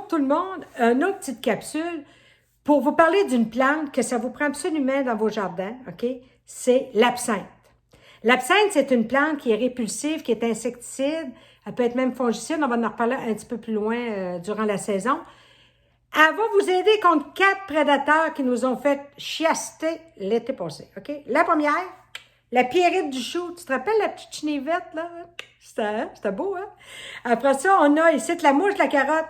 Bonjour tout le monde, une autre petite capsule pour vous parler d'une plante que ça vous prend absolument dans vos jardins, OK? C'est l'absinthe. L'absinthe, c'est une plante qui est répulsive, qui est insecticide, elle peut être même fongicide, on va en reparler un petit peu plus loin durant la saison. Elle va vous aider contre 4 prédateurs qui nous ont fait chiaster l'été passé, OK? La première, la pierrite du chou. Tu te rappelles la petite chenivette, là? C'était beau, hein? Après ça, on a ici la mouche de la carotte.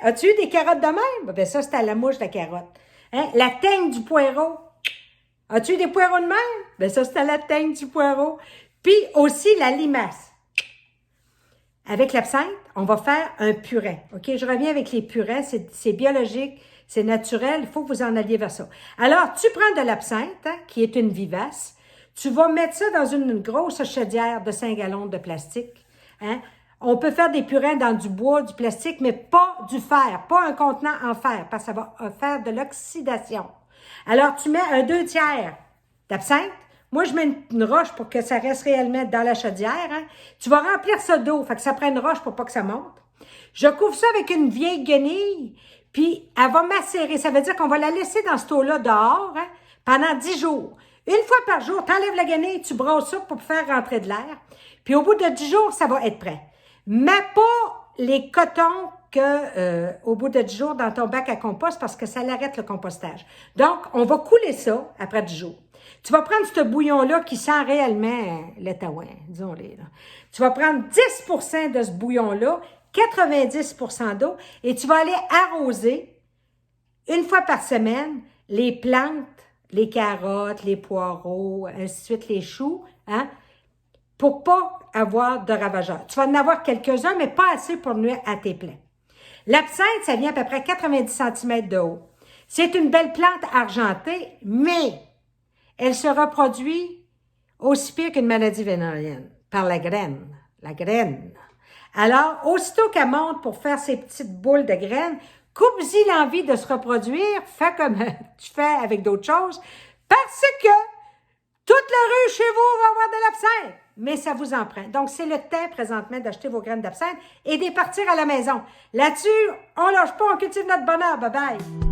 As-tu eu des carottes de même? Ben ça, c'était la mouche de la carotte. Hein? La teigne du poireau. As-tu eu des poireaux de même? Ben ça, c'était la teigne du poireau. Puis aussi la limace. Avec l'absinthe, on va faire un purin. OK? Je reviens avec les purins. C'est biologique, c'est naturel. Il faut que vous en alliez vers ça. Alors, tu prends de l'absinthe, hein, qui est une vivace. Tu vas mettre ça dans une grosse chaudière de 5 gallons de plastique. Hein? On peut faire des purins dans du bois, du plastique, mais pas du fer, pas un contenant en fer, parce que ça va faire de l'oxydation. Alors, tu mets un 2/3 d'absinthe. Moi, je mets une roche pour que ça reste réellement dans la chaudière. Hein. Tu vas remplir ça d'eau, fait que ça prend une roche pour pas que ça monte. Je couvre ça avec une vieille guenille, puis elle va macérer. Ça veut dire qu'on va la laisser dans cette eau-là dehors hein, pendant 10 jours. Une fois par jour, tu enlèves la guenille, tu brasses ça pour faire rentrer de l'air. Puis au bout de 10 jours, ça va être prêt. Mais pas les cotons au bout de 10 jours dans ton bac à compost parce que ça l'arrête le compostage. Donc, on va couler ça après 10 jours. Tu vas prendre ce bouillon-là qui sent réellement le taouin, disons-les. Tu vas prendre 10% de ce bouillon-là, 90% d'eau, et tu vas aller arroser une fois par semaine les plantes, les carottes, les poireaux, ainsi de suite, les choux, hein, pour pas avoir de ravageurs. Tu vas en avoir quelques-uns, mais pas assez pour nuire à tes plants. L'absinthe, ça vient à peu près 90 cm de haut. C'est une belle plante argentée, mais elle se reproduit aussi pire qu'une maladie vénérienne, par la graine. La graine. Alors, aussitôt qu'elle monte pour faire ses petites boules de graines, coupe-y l'envie de se reproduire, fais comme tu fais avec d'autres choses, parce que toute la rue chez vous va avoir de l'absinthe, mais ça vous en prend. Donc, c'est le temps présentement d'acheter vos graines d'absinthe et de les partir à la maison. Là-dessus, on lâche pas, on cultive notre bonheur. Bye-bye!